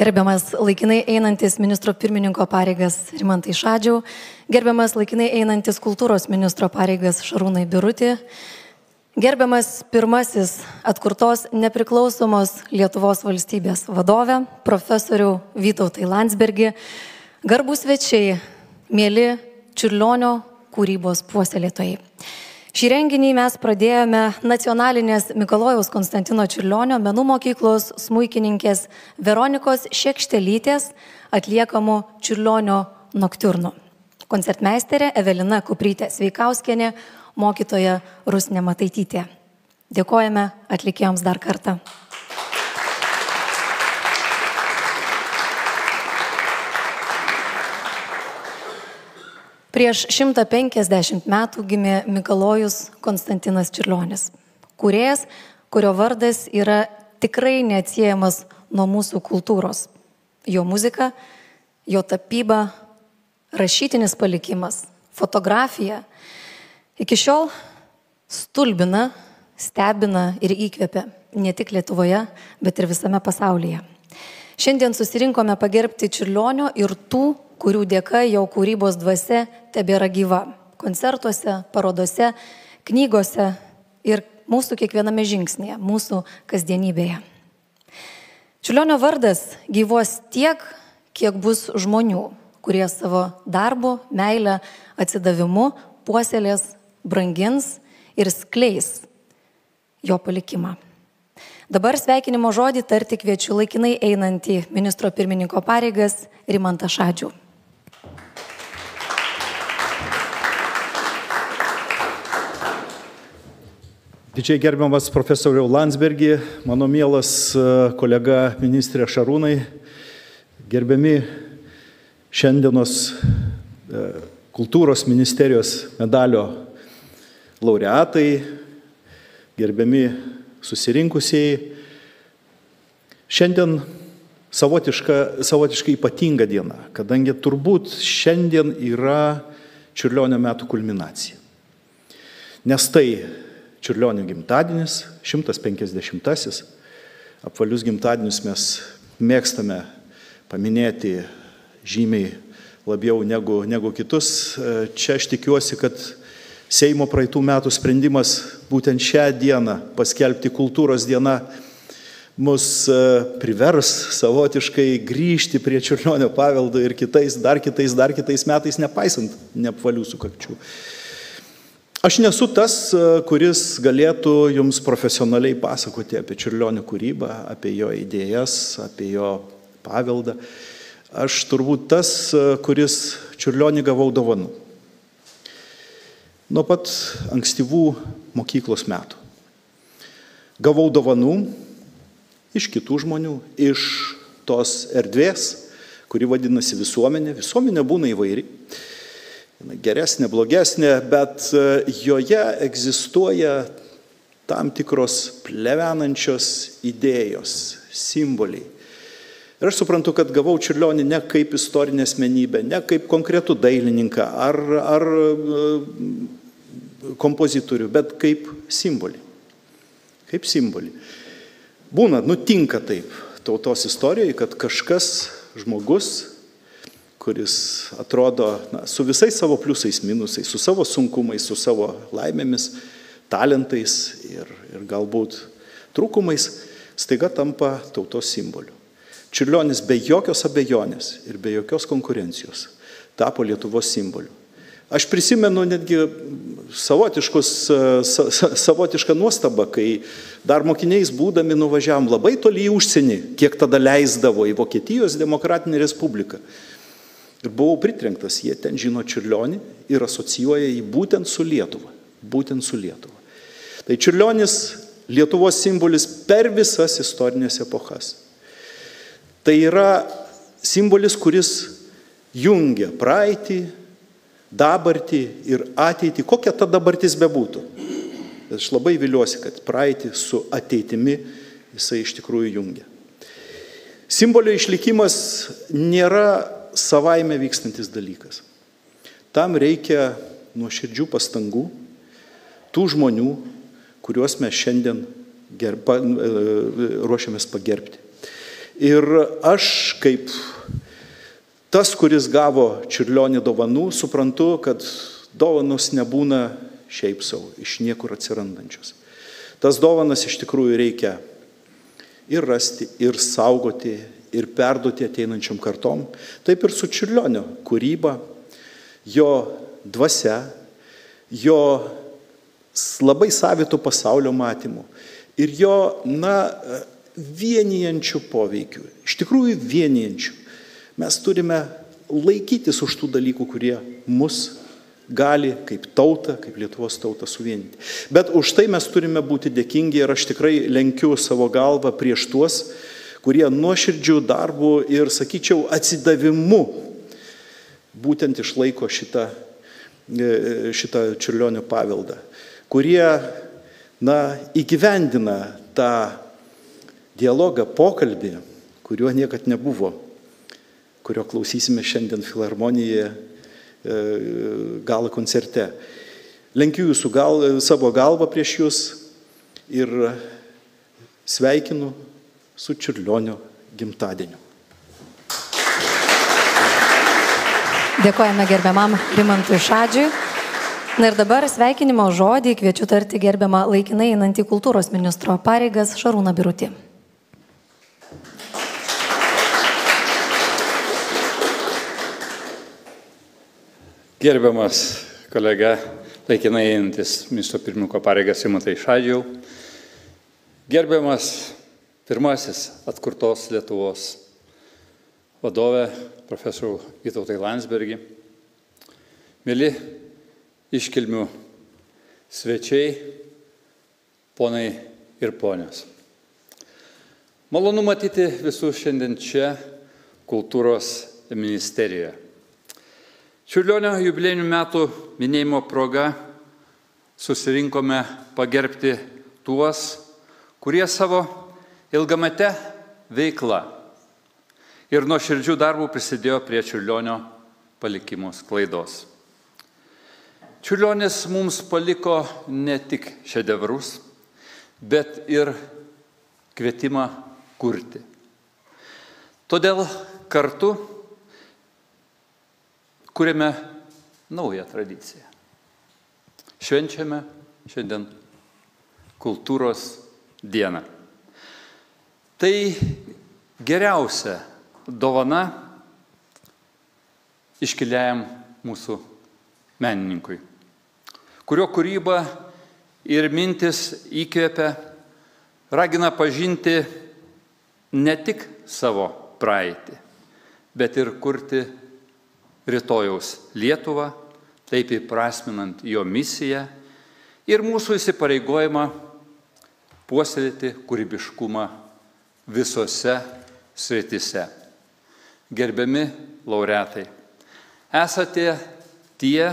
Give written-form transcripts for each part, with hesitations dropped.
Gerbiamas laikinai einantis ministro pirmininko pareigas Rimantai Šadžiau, gerbiamas laikinai einantis kultūros ministro pareigas Šarūnai Biruti, gerbiamas pirmasis atkurtos nepriklausomos Lietuvos valstybės vadovė, profesorių Vytautai Landsbergi, garbūs svečiai, mėly Čiurlionio kūrybos puoselėtojai. Šį renginį mes pradėjome Nacionalinės Mikalojaus Konstantino Čiurlionio menų mokyklos smuikininkės Veronikos Šekštelytės atliekamų Čiurlionio noktiurnų. Koncertmeisterė Evelina Kuprytė Sveikauskienė, mokytoja Rusnė Mataitytė. Dėkojame atlikėjams dar kartą. Prieš 150 metų gimė Mikalojus Konstantinas Čiurlionis, kūrėjas, kurio vardas yra tikrai neatsiejamas nuo mūsų kultūros. Jo muzika, jo tapyba, rašytinis palikimas, fotografija iki šiol stulbina, stebina ir įkvepia ne tik Lietuvoje, bet ir visame pasaulyje. Šiandien susirinkome pagerbti Čiurlionio ir tų, kurių dėka jo kūrybos dvasia tebėra gyva. Koncertuose, parodose, knygose ir mūsų kiekviename žingsnėje, mūsų kasdienybėje. Čiurlionio vardas gyvuos tiek, kiek bus žmonių, kurie savo darbu, meilę, atsidavimu puoselės, brangins ir skleis jo palikimą. Dabar sveikinimo žodį tarti kviečiu laikinai einantį ministro pirmininko pareigas Rimantą Šadžių. Didžiai gerbiamas profesoriau Landsbergi, mano mielas kolega ministrė Šarūnai, gerbiami šiandienos kultūros ministerijos medalio laureatai, gerbiami susirinkusieji. Šiandien savotiškai ypatinga diena, kadangi turbūt šiandien yra Čiurlionio metų kulminacija. Nes tai Čiurlionio gimtadienis, 150-asis. Apvalius gimtadienius mes mėgstame paminėti žymiai labiau negu kitus. Čia aš tikiuosi, kad Seimo praeitų metų sprendimas būtent šią dieną paskelbti kultūros diena mus privers savotiškai grįžti prie Čiurlionio paveldo ir dar kitais metais, nepaisant neapvalių sukakčių. Aš nesu tas, kuris galėtų jums profesionaliai pasakoti apie Čiurlionio kūrybą, apie jo idėjas, apie jo paveldą. Aš turbūt tas, kuris Čiurlionį gavau dovanų. Nuo pat ankstyvų mokyklos metų. Gavau dovanų iš kitų žmonių, iš tos erdvės, kuri vadinasi visuomenė. Visuomenė būna įvairi. Geresnė, blogesnė, bet joje egzistuoja tam tikros plevenančios idėjos, simboliai. Ir aš suprantu, kad gavau Čiurlionį ne kaip istorinę asmenybę, ne kaip konkretų dailininką ar kompozitorių, bet kaip simbolį. Kaip simbolį. Nutinka taip tautos istorijoje, kad kažkas, žmogus, kuris atrodo su visais savo pliusais, minusais, su savo sunkumais, su savo laimėmis, talentais ir galbūt trūkumais, staiga tampa tautos simboliu. Čiurlionis be jokios abejonės ir be jokios konkurencijos tapo Lietuvos simboliu. Aš prisimenu netgi savotišką nuostabą, kai dar mokiniais būdami nuvažiavom labai toli į užsienį, kiek tada leisdavo į Vokietijos Demokratinę Respubliką. Ir buvau pritrenktas, jie ten žino Čiurlionį ir asocijuoja jį būtent su Lietuva. Tai Čiurlionis Lietuvos simbolis per visas istorinės epochas. Tai yra simbolis, kuris jungia praeitį, dabartį ir ateitį, kokia ta dabartis bebūtų. Aš labai viliuosi, kad praeitį su ateitimi jisai iš tikrųjų jungia. Simbolio išlikimas nėra savaime vykstantis dalykas. Tam reikia nuoširdžių pastangų tų žmonių, kuriuos mes šiandien ruošiamės pagerbti. Ir aš kaip tas, kuris gavo Čiurlionį dovanų, suprantu, kad dovanos nebūna šiaip savo, iš niekur atsirandančios. Tas dovanas iš tikrųjų reikia ir rasti, ir saugoti, ir perduoti ateinančiam kartom. Taip ir su Čiurlionio kūryba, jo dvasia, jo labai savitų pasaulio matymu ir jo, vienijančių poveikių, iš tikrųjų vienijančių. Mes turime laikytis už tų dalykų, kurie mus gali kaip tauta, kaip Lietuvos tauta suvienyti. Bet už tai mes turime būti dėkingi ir aš tikrai lenkiu savo galvą prieš tuos, kurie nuoširdžių darbų ir, sakyčiau, atsidavimu būtent išlaiko šitą Čiurlionio paveldą, kurie, įgyvendina tą dialogą, pokalbį, kurio niekad nebuvo, kurio klausysime šiandien Filharmonijoje gala koncerte. Lenkiu savo galvą prieš jūs ir sveikinu su Čiurlionio gimtadieniu. Dėkojame gerbiamam Rimantui Šadžiui. Ir dabar sveikinimo žodį kviečiu tarti gerbiamą laikinai einantį kultūros ministro pareigas Šarūną Birutį. Gerbiamas kolega, laikinai einantis ministro pirmininko pareigas Rimantai Šadžiau, gerbiamas pirmasis atkurtos Lietuvos vadovė, profesorių Vytautai Landsbergi, mėly iškilmių svečiai, ponai ir ponios. Malonu matyti visus šiandien čia kultūros ministerijoje. Čiurlionio jubiliejinių metų minėjimo proga susirinkome pagerbti tuos, kurie savo ilgamete veikla ir nuoširdžių darbų prisidėjo prie Čiurlionio palikimo sklaidos. Čiurlionis mums paliko ne tik šedevrus, bet ir kvietimą kurti. Todėl kartu kuriame naują tradiciją. Švenčiame šiandien kultūros dieną. Tai geriausia dovana iškiliajam mūsų menininkui, kurio kūryba ir mintis įkvepia, ragina pažinti ne tik savo praeitį, bet ir kurti rytojaus Lietuvą, taip įprasminant jo misiją ir mūsų įsipareigojimą puoselėti kūrybiškumą visose srityse. Gerbiami laureatai, esate tie,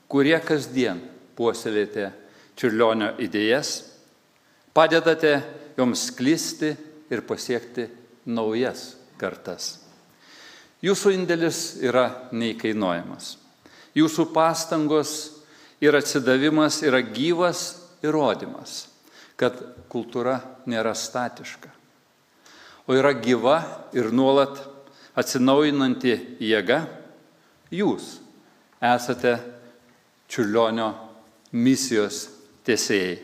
kurie kasdien puoselėte Čiurlionio idėjas, padedate joms sklisti ir pasiekti naujas kartas. Jūsų indėlis yra neįkainojamas. Jūsų pastangos ir atsidavimas yra gyvas įrodymas, kad kultūra nėra statiška, o yra gyva ir nuolat atsinaujinanti jėga. Jūs esate Čiurlionio misijos tęsėjai.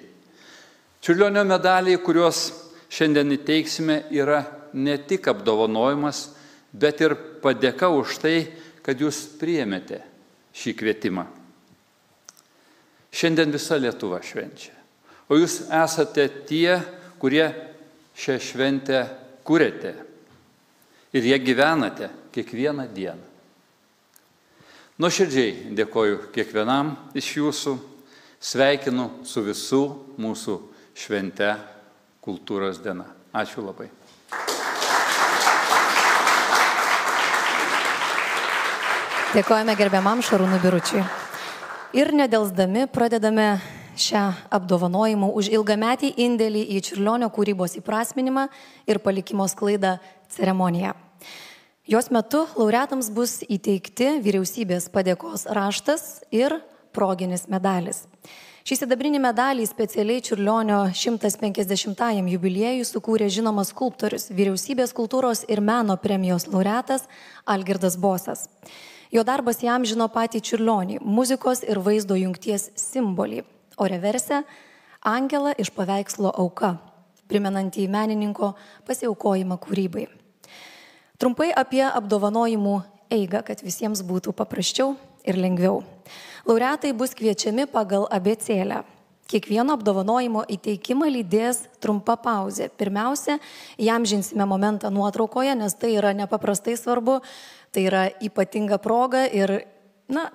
Čiurlionio medaliai, kuriuos šiandien įteiksime, yra ne tik apdovanojimas, bet ir padėka už tai, kad jūs priėmėte šį kvietimą. Šiandien visa Lietuva švenčia, o jūs esate tie, kurie šią šventę kuriate ir ją gyvenate kiekvieną dieną. Nuoširdžiai dėkoju kiekvienam iš jūsų, sveikinu su visų mūsų švente kultūros diena. Ačiū labai. Dėkojame gerbiamam Šarūnui Biručiui. Ir nedelsdami pradedame šią apdovanojimą už ilgametį indėlį į Čiurlionio kūrybos įprasminimą ir palikimo sklaidą ceremoniją. Jos metu laureatams bus įteikti vyriausybės padėkos raštas ir proginis medalis. Šį sidabrinį medalį specialiai Čiurlionio 150-ajam jubiliejui sukūrė žinomas skulptorius, Vyriausybės kultūros ir meno premijos laureatas Algirdas Bosas. Jo darbas įamžino patį Čiurlionį, muzikos ir vaizdo jungties simbolį, o reverse - angelą iš paveikslo Auka, primenantį menininko pasiaukojimą kūrybai. Trumpai apie apdovanojimų eigą, kad visiems būtų paprasčiau ir lengviau. Laureatai bus kviečiami pagal abėcėlę. Kiekvieno apdovanojimo įteikimą lydės trumpa pauzė. Pirmiausia, įamžinsime momentą nuotraukoje, nes tai yra nepaprastai svarbu, tai yra ypatinga proga ir,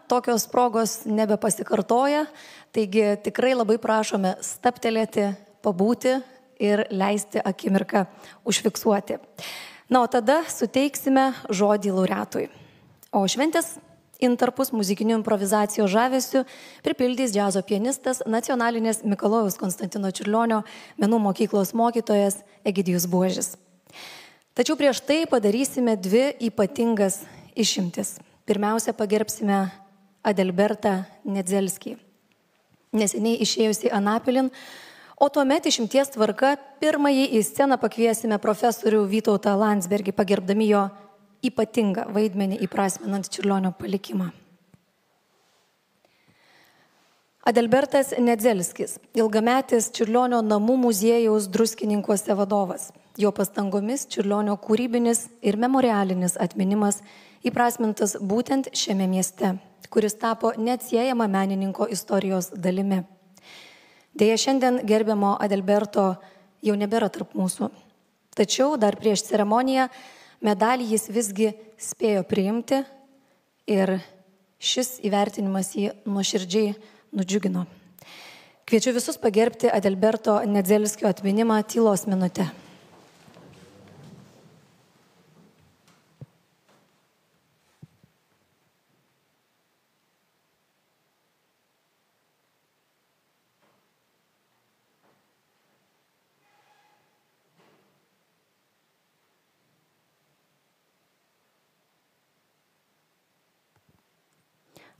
tokios progos nebepasikartoja, taigi tikrai labai prašome stabtelėti, pabūti ir leisti akimirką užfiksuoti. O tada suteiksime žodį laureatui. O šventės intarpus muzikinių improvizacijos žavesių pripildys džiazo pianistas, nacionalinės Mikalojaus Konstantino Čiurlionio menų mokyklos mokytojas Egidijus Buožis. Tačiau prieš tai padarysime dvi ypatingas išimtis. Pirmiausia, pagerbsime Adalbertą Nedzelskį, neseniai išėjusi Anapilin, o tuomet išimties tvarka pirmąjį į sceną pakviesime profesorių Vytautą Landsbergį, pagerbdami jo ypatingą vaidmenį įprasminant Čiurlionio palikimą. Adalbertas Nedzelskis, ilgametis Čiurlionio namų muziejaus Druskininkuose vadovas. Jo pastangomis Čiurlionio kūrybinis ir memorialinis atminimas įprasmintas būtent šiame mieste, kuris tapo neatsiejama menininko istorijos dalimi. Deja, šiandien gerbiamo Adalberto jau nebėra tarp mūsų. Tačiau dar prieš ceremoniją medalį jis visgi spėjo priimti ir šis įvertinimas jį nuoširdžiai nudžiugino. Kviečiu visus pagerbti Adalberto Nedzelskio atminimą tylos minute.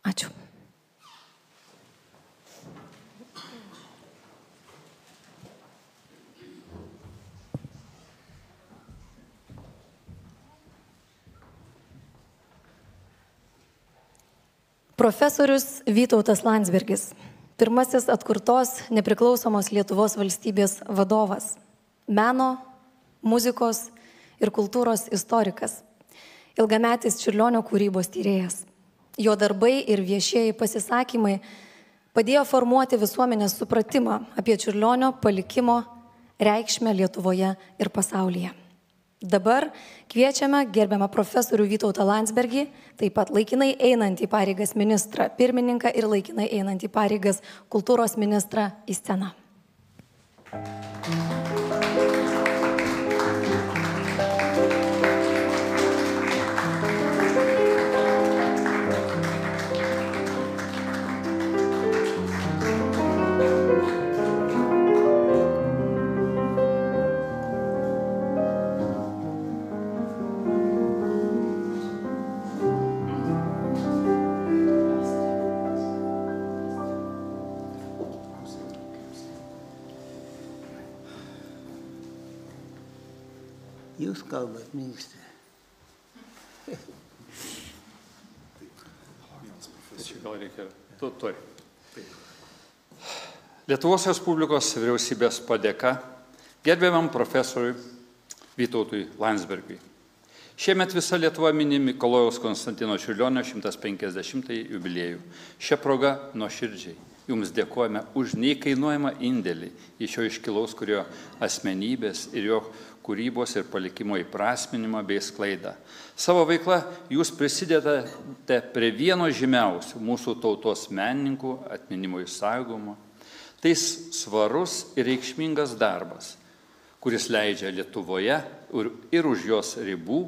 Ačiū. Profesorius Vytautas Landsbergis, pirmasis atkurtos nepriklausomos Lietuvos valstybės vadovas, meno, muzikos ir kultūros istorikas, ilgametis Čiurlionio kūrybos tyrėjas. Jo darbai ir viešieji pasisakymai padėjo formuoti visuomenės supratimą apie Čiurlionio palikimo reikšmę Lietuvoje ir pasaulyje. Dabar kviečiame gerbiamą profesorių Vytautą Landsbergį, taip pat laikinai einantį pareigas ministrą pirmininką ir laikinai einantį pareigas kultūros ministrą į sceną. Jūs kalbat, ministrė. Gal reikia. Tu. Lietuvos Respublikos vyriausybės padėka gerbiamam profesoriui Vytautui Landsbergiui. Šiemet visa Lietuva mini Mikalojaus Konstantino Čiurlionio 150-ąjį jubiliejų. Šią progą nuoširdžiai jums dėkojame už neįkainuojamą indėlį į šio iškilaus kurio asmenybės ir jo kūrybos ir palikimo įprasminimą bei sklaidą. Savo veiklą jūs prisidedate prie vieno žymiausių mūsų tautos menininkų atminimo išsaugojimo. Tai svarus ir reikšmingas darbas, kuris leidžia Lietuvoje ir už jos ribų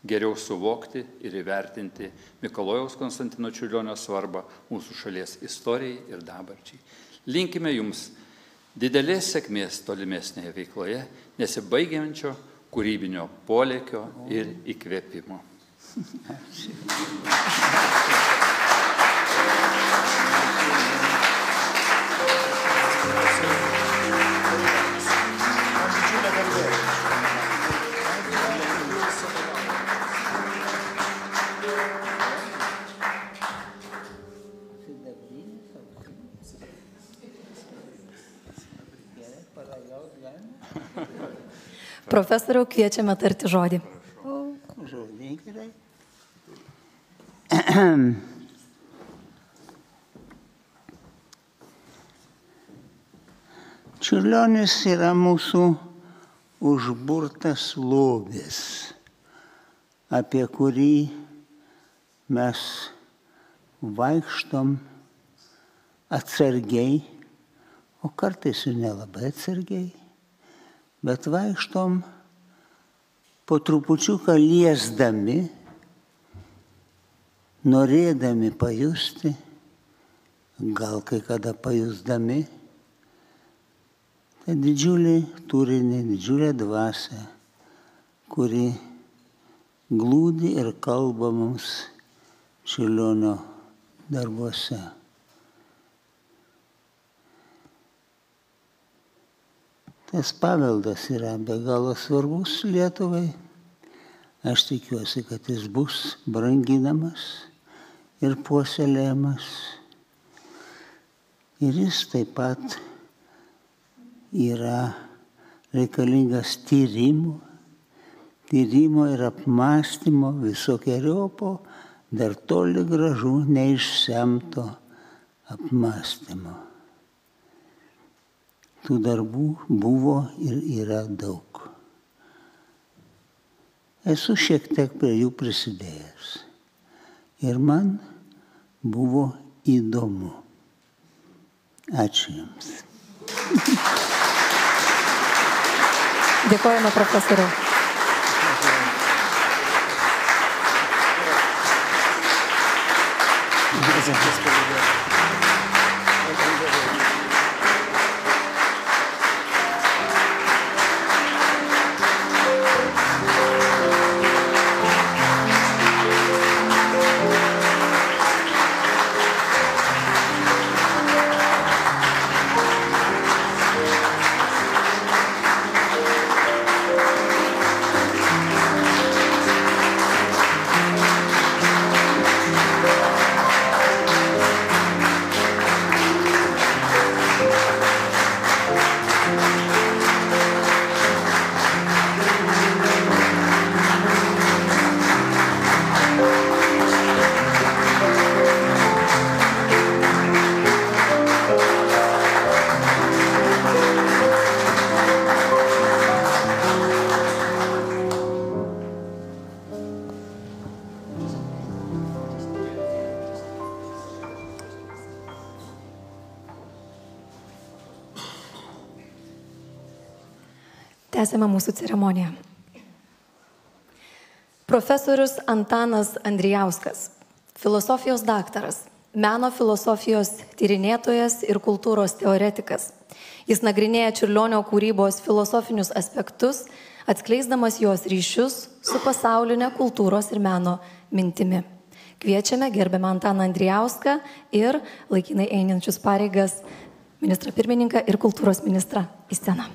geriau suvokti ir įvertinti Mikalojaus Konstantino Čiurlionio svarbą mūsų šalies istorijai ir dabarčiai. Linkime jums didelės sėkmės tolimesnėje veikloje, nesibaigiančio kūrybinio polėkio ir įkvėpimo. Profesoriau, kviečiame tarti žodį. Žodį, gerai. Čiurlionis yra mūsų užburtas lobis, apie kurį mes vaikštom atsargiai, o kartais ir nelabai atsargiai, bet vaikštom po trupučiuką liesdami, norėdami pajusti, gal kai kada pajusdami, tą didžiulį turinį, didžiulę dvasią, kuri glūdi ir kalba mums Čiurlionio darbuose. Tas paveldas yra be galo svarbus Lietuvai. Aš tikiuosi, kad jis bus branginamas ir puoselėjamas. Ir jis taip pat yra reikalingas tyrimo ir apmąstymo visokiojopo, dar toli gražu neišsemto apmąstymo. Tų darbų buvo ir yra daug. Esu šiek tiek prie jų prisidėjęs. Ir man buvo įdomu. Ačiū Jums. Dėkojame, profesoriau. Tęsime mūsų ceremoniją. Profesorius Antanas Andrijauskas, filosofijos daktaras, meno filosofijos tyrinėtojas ir kultūros teoretikas. Jis nagrinėja Čiurlionio kūrybos filosofinius aspektus, atskleisdamas jos ryšius su pasaulinė kultūros ir meno mintimi. Kviečiame gerbiamą Antaną Andrijauską ir laikinai einančius pareigas ministrą pirmininką ir kultūros ministrą į sceną.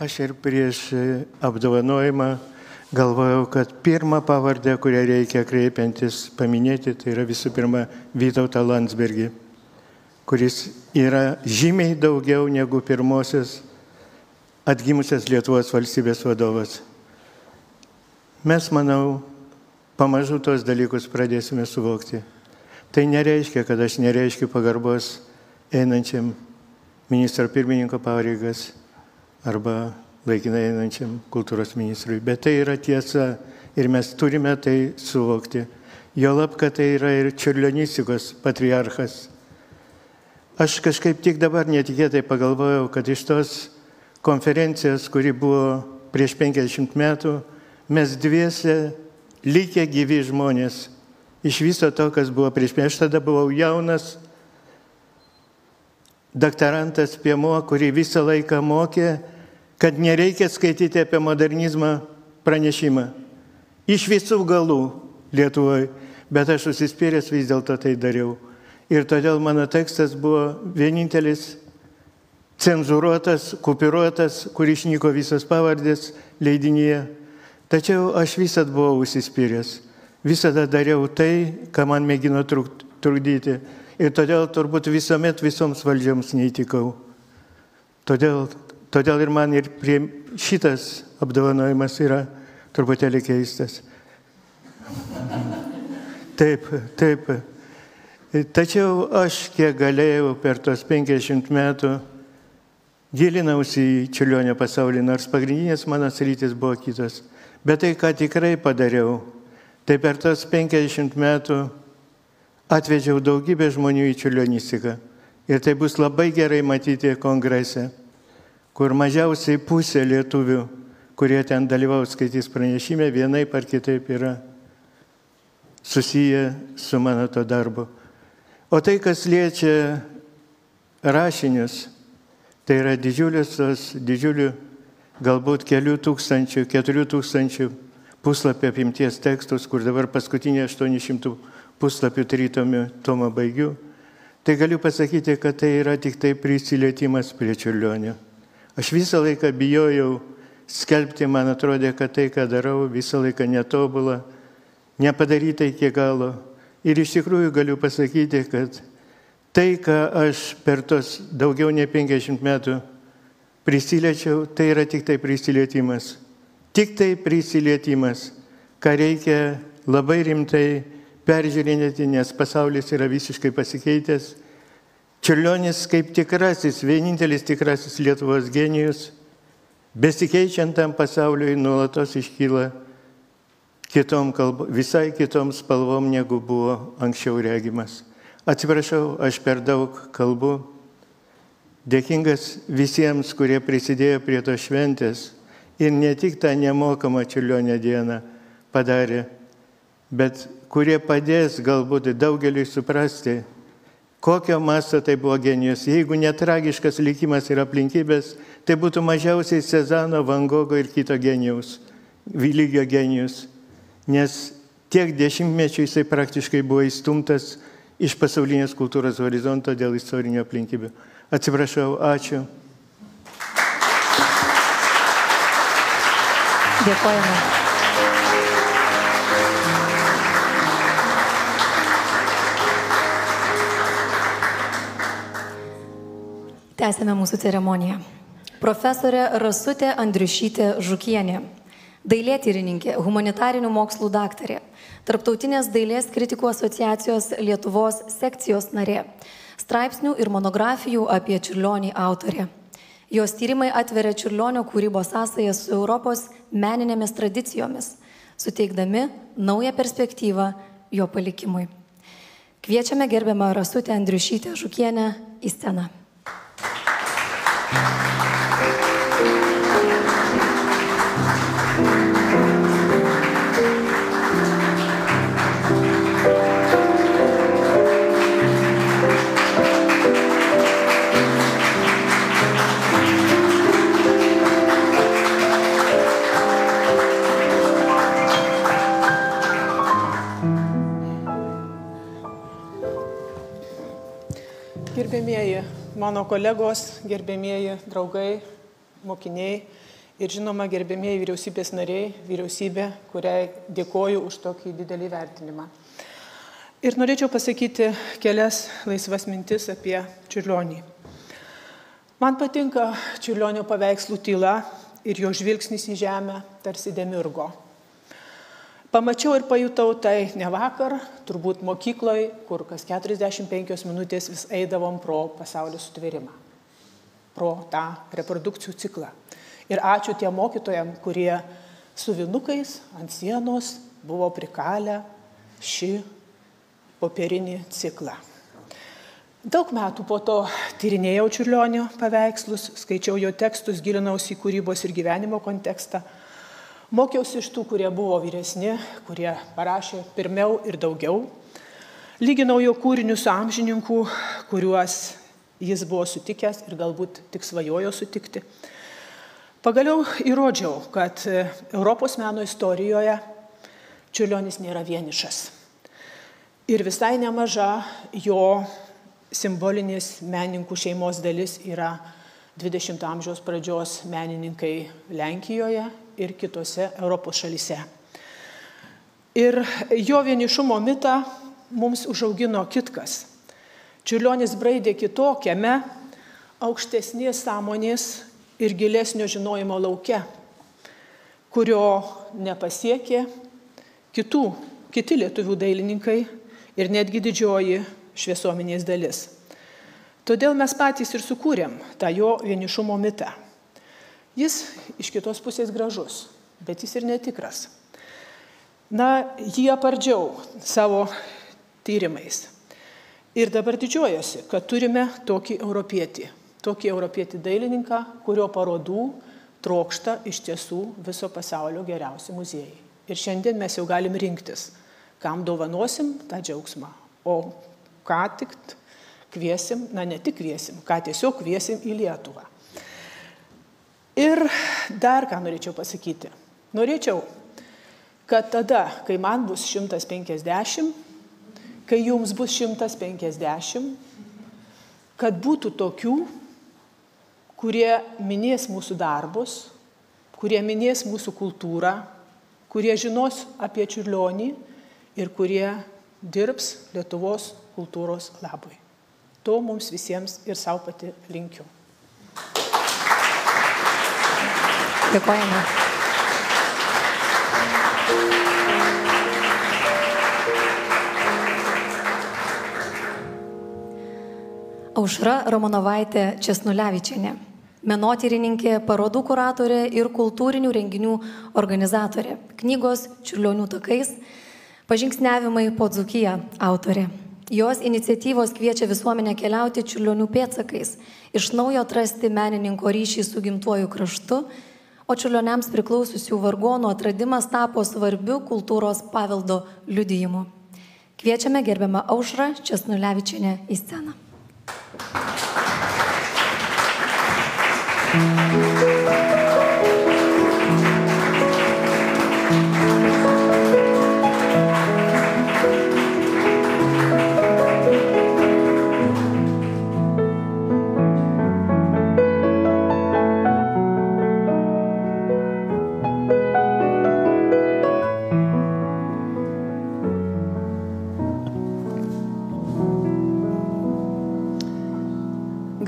Aš ir prieš apdovanojimą galvojau, kad pirmą pavardę, kurią reikia kreipiantis paminėti, tai yra visų pirma Vytautą Landsbergį, kuris yra žymiai daugiau negu pirmosios atgimusios Lietuvos valstybės vadovas. Mes, manau, pamažu tos dalykus pradėsime suvokti. Tai nereiškia, kad aš nereiškiu pagarbos einančiam ministro pirmininko pareigas arba laikinai einančiam kultūros ministrui. Bet tai yra tiesa ir mes turime tai suvokti. Juolab, kad tai yra ir čiurlionistikos patriarchas. Aš kažkaip tik dabar netikėtai pagalvojau, kad iš tos konferencijos, kuri buvo prieš 50 metų, mes dviese likę gyvi žmonės. Iš viso to, kas buvo prieš. Aš tada buvau jaunas daktarantas piemuo, kurį visą laiką mokė, kad nereikia skaityti apie modernizmą pranešimą. Iš visų galų Lietuvoje, bet aš užsispyręs vis dėlto tai dariau. Ir todėl mano tekstas buvo vienintelis cenzūruotas, kupiruotas, kur išnyko visas pavardės leidinyje. Tačiau aš visad buvau užsispyręs. Visada dariau tai, ką man mėgino trukdyti. Ir todėl turbūt visuomet visoms valdžioms neįtikau. Todėl ir man ir šitas apdovanojimas yra truputėlį keistas. Taip. Tačiau aš, kiek galėjau per tos 50 metų, gilinausi į Čiurlionio pasaulį, nors pagrindinės mano sritis buvo kitos. Bet tai, ką tikrai padariau, tai per tos 50 metų atvedžiau daugybę žmonių į čiurlionistiką. Ir tai bus labai gerai matyti kongrese, kur mažiausiai pusė lietuvių, kurie ten dalyvaus, skaitys pranešime, vienaip ar kitaip yra susiję su mano to darbu. O tai, kas liečia rašinius, tai yra didžiulių, galbūt kelių tūkstančių, 4000 puslapį apimties tekstus, kur dabar paskutinį 800 puslapių tritomą baigiu. Tai galiu pasakyti, kad tai yra tik tai prisilietimas prie Čiurlionio. Aš visą laiką bijojau skelbti, man atrodė, kad tai, ką darau, visą laiką netobula, nepadaryta iki galo. Ir iš tikrųjų galiu pasakyti, kad tai, ką aš per tos daugiau nei 50 metų prisiliečiau, tai yra tik tai prisilietimas. Tik tai prisilietimas, ką reikia labai rimtai peržiūrinėti, nes pasaulis yra visiškai pasikeitęs. Čiurlionis kaip tikrasis, vienintelis tikrasis Lietuvos genijus, besikeičiant tam pasauliui nuolatos iškyla visai kitom spalvom, negu buvo anksčiau regimas. Atsiprašau, aš per daug kalbu. Dėkingas visiems, kurie prisidėjo prie tos šventės ir ne tik tą nemokamą Čiurlionio dieną padarė, bet kurie padės galbūt daugeliui suprasti, kokio masto tai buvo genijus. Jeigu netragiškas likimas ir aplinkybės, tai būtų mažiausiai Cezano, Van Gogo ir kito genijaus, lygio genijus. Nes tiek dešimtmečių jisai praktiškai buvo įstumtas iš pasaulinės kultūros horizonto dėl istorinių aplinkybių. Atsiprašau, ačiū. Dėkojame. Tęsėme mūsų ceremoniją. Profesorė Rasutė Andriušytė Žukienė, dailėtyrininkė, humanitarinių mokslų daktarė, Tarptautinės dailės kritikų asociacijos Lietuvos sekcijos narė, straipsnių ir monografijų apie Čiurlionį autorė. Jos tyrimai atveria Čiurlionio kūrybos sąsajas su Europos meninėmis tradicijomis, suteikdami naują perspektyvą jo palikimui. Kviečiame gerbiamą Rasutę Andriušytę Žukienę į sceną. Gerbėmieji mano kolegos, gerbėmieji draugai, mokiniai ir žinoma gerbėmieji vyriausybės nariai, vyriausybė, kuriai dėkoju už tokį didelį vertinimą. Ir norėčiau pasakyti kelias laisvas mintis apie Čiurlionį. Man patinka Čiurlionio paveikslų tyla ir jo žvilgsnis į žemę tarsi demirgo. Pamačiau ir pajutau tai ne vakar, turbūt mokykloje, kur kas 45 minutės vis eidavom pro pasaulio sutvėrimą, pro tą reprodukcijų ciklą. Ir ačiū tiem mokytojam, kurie su vinukais ant sienos buvo prikalę šį popierinį ciklą. Daug metų po to tyrinėjau Čiurlionio paveikslus, skaičiau jo tekstus, gilinausi į kūrybos ir gyvenimo kontekstą. Mokiausi iš tų, kurie buvo vyresni, kurie parašė pirmiau ir daugiau. Lyginau jo kūrinius su amžininkų, kuriuos jis buvo sutikęs ir galbūt tik svajojo sutikti. Pagaliau įrodžiau, kad Europos meno istorijoje Čiurlionis nėra vienišas. Ir visai nemaža jo simbolinės menininkų šeimos dalis yra 20 amžiaus pradžios menininkai Lenkijoje ir kitose Europos šalyse. Ir jo vienišumo mitą mums užaugino kitkas. Čiurlionis braidė kitokiame, aukštesnės sąmonės ir gilesnio žinojimo lauke, kurio nepasiekė kiti lietuvių dailininkai ir netgi didžioji šviesuomenės dalis. Todėl mes patys ir sukūrėm tą jo vienišumo mitą. Jis iš kitos pusės gražus, bet jis ir netikras. Jį apardžiau savo tyrimais. Ir dabar didžiuojasi, kad turime tokį europietį dailininką, kurio parodų trokšta iš tiesų viso pasaulio geriausi muziejai. Ir šiandien mes jau galim rinktis, kam dovanosim tą džiaugsmą, o ką tik kviesim, ne tik kviesim, ką tiesiog kviesim į Lietuvą. Ir dar ką norėčiau pasakyti. Norėčiau, kad tada, kai man bus 150, kai jums bus 150, kad būtų tokių, kurie minės mūsų darbus, kurie minės mūsų kultūrą, kurie žinos apie Čiurlionį ir kurie dirbs Lietuvos kultūros labui. To mums visiems ir savo pati linkiu. Dėkojame. Aušra Romonovaitė Česnulevičienė, menotyrininkė, parodų kuratorė ir kultūrinių renginių organizatorė, knygos Čiurlionių takais, pažingsniavimai po Dzūkiją autorė. Jos iniciatyvos kviečia visuomenę keliauti Čiurlionių pėdsakais, iš naujo atrasti menininko ryšį su gimtuoju kraštu, o Čiurlioniams priklausiusių vargonų atradimas tapo svarbiu kultūros paveldo liudijimu. Kviečiame gerbiamą Aušrą Česnulevičienę į sceną.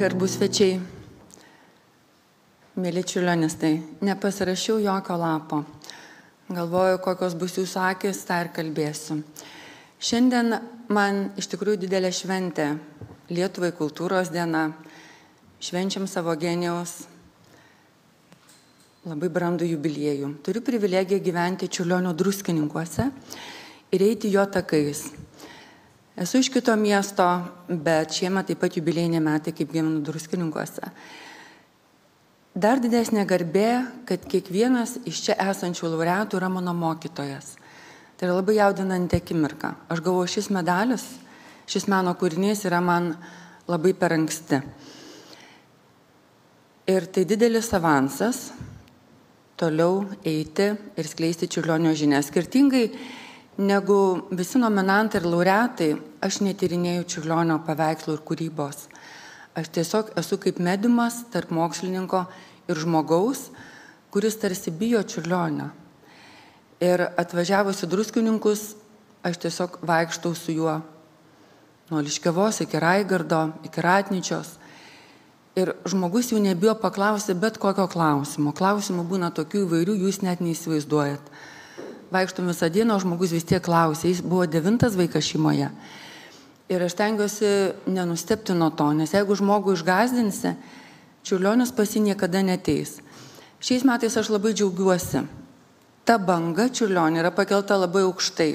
Garbus svečiai, mėly čiurlionistai, nepasirašiau jokio lapo. Galvoju, kokios bus jūsų akis, tą ir kalbėsiu. Šiandien man iš tikrųjų didelė šventė. Lietuvai kultūros diena. Švenčiam savo genijaus labai brandų jubiliejų. Turiu privilegiją gyventi Čiurlionio Druskininkuose ir eiti jo takais. Esu iš kito miesto, bet šiemet taip pat jubiliejiniai metai, kaip gyvenu Druskininkuose. Dar didesnė garbė, kad kiekvienas iš čia esančių laureatų yra mano mokytojas. Tai yra labai jaudinanti akimirka. Aš galvoju, šis medalis, šis meno kūrinys yra man labai per anksti. Ir tai didelis avansas toliau eiti ir skleisti Čiurlionio žinias. Skirtingai negu visi nominantai ir laureatai, aš netyrinėjau Čiurlionio paveikslų ir kūrybos. Aš tiesiog esu kaip mediumas tarp mokslininko ir žmogaus, kuris tarsi bijo Čiurlionio. Ir atvažiavus į Druskininkus, aš tiesiog vaikštau su juo nuo Liškiavos iki Raigardo, iki Ratnyčios. Ir žmogus jau nebijo paklausti bet kokio klausimo. Klausimų būna tokių įvairių, jūs net neįsivaizduojat. Vaikštum visą dieną, žmogus vis tiek klausė. Jis buvo 9 vaikas šeimoje. Ir aš tengiuosi nenustepti nuo to, nes jeigu žmogų išgąsdinsi, Čiurlionis pas jį niekada neteis. Šiais metais aš labai džiaugiuosi. Ta banga Čiurlionio yra pakelta labai aukštai.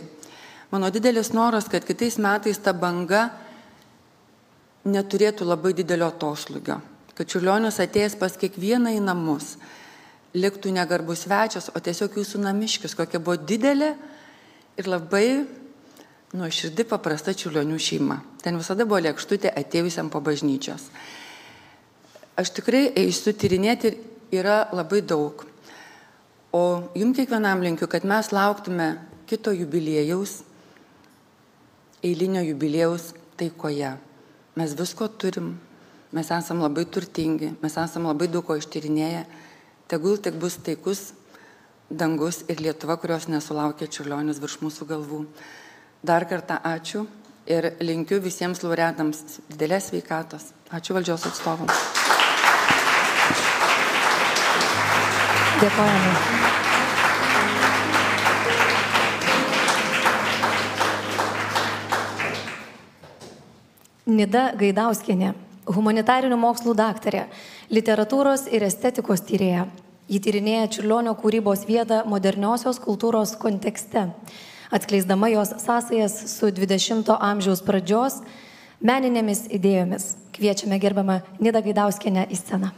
Mano didelis noras, kad kitais metais ta banga neturėtų labai didelio atoslūgio. Kad Čiurlionis atėjęs pas kiekvieną į namus liktų negarbus svečias, o tiesiog jūsų namiškis, kokia buvo didelė ir labai nuoširdi paprasta Čiurlionių šeima. Ten visada buvo lėkštutė atėjusiam po bažnyčios. Aš tikrai eisiu tyrinėti yra labai daug. O jums kiekvienam linkiu, kad mes lauktume kito jubiliejaus, eilinio jubiliejaus taikoje. Mes visko turim, mes esam labai turtingi, mes esam labai daug ko ištyrinėję. Tegul tik bus taikus dangus ir Lietuva, kurios nesulaukė Čiurlionis virš mūsų galvų. Dar kartą ačiū ir linkiu visiems laureatams didelės sveikatos. Ačiū valdžios atstovams. Dėkojame. Nida Gaidauskienė, humanitarinių mokslų daktarė, literatūros ir estetikos tyrėja. Ji tyrinėja Čiurlionio kūrybos vietą moderniosios kultūros kontekste, atskleisdama jos sąsajas su 20-ojo amžiaus pradžios meninėmis idėjomis. Kviečiame gerbiamą Nidą Gaidauskienę į sceną.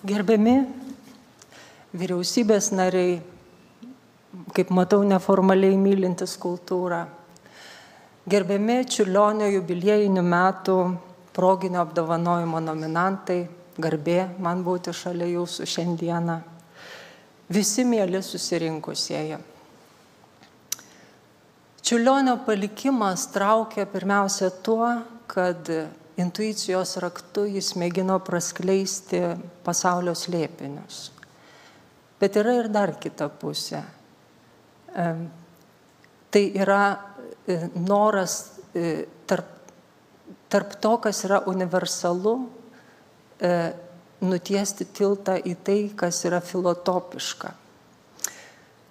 Gerbiami vyriausybės nariai, kaip matau, neformaliai mylintis kultūrą. Gerbiami Čiurlionio jubiliejinių metų proginio apdovanojimo nominantai, garbė man būti šalia jūsų šiandieną. Visi mieli susirinkusieji. Čiurlionio palikimas traukia pirmiausia tuo, kad intuicijos raktu jis mėgino praskleisti pasaulio slėpinius. Bet yra ir dar kita pusė. Tai yra noras tarp to, kas yra universalu, nutiesti tiltą į tai, kas yra filotopiška.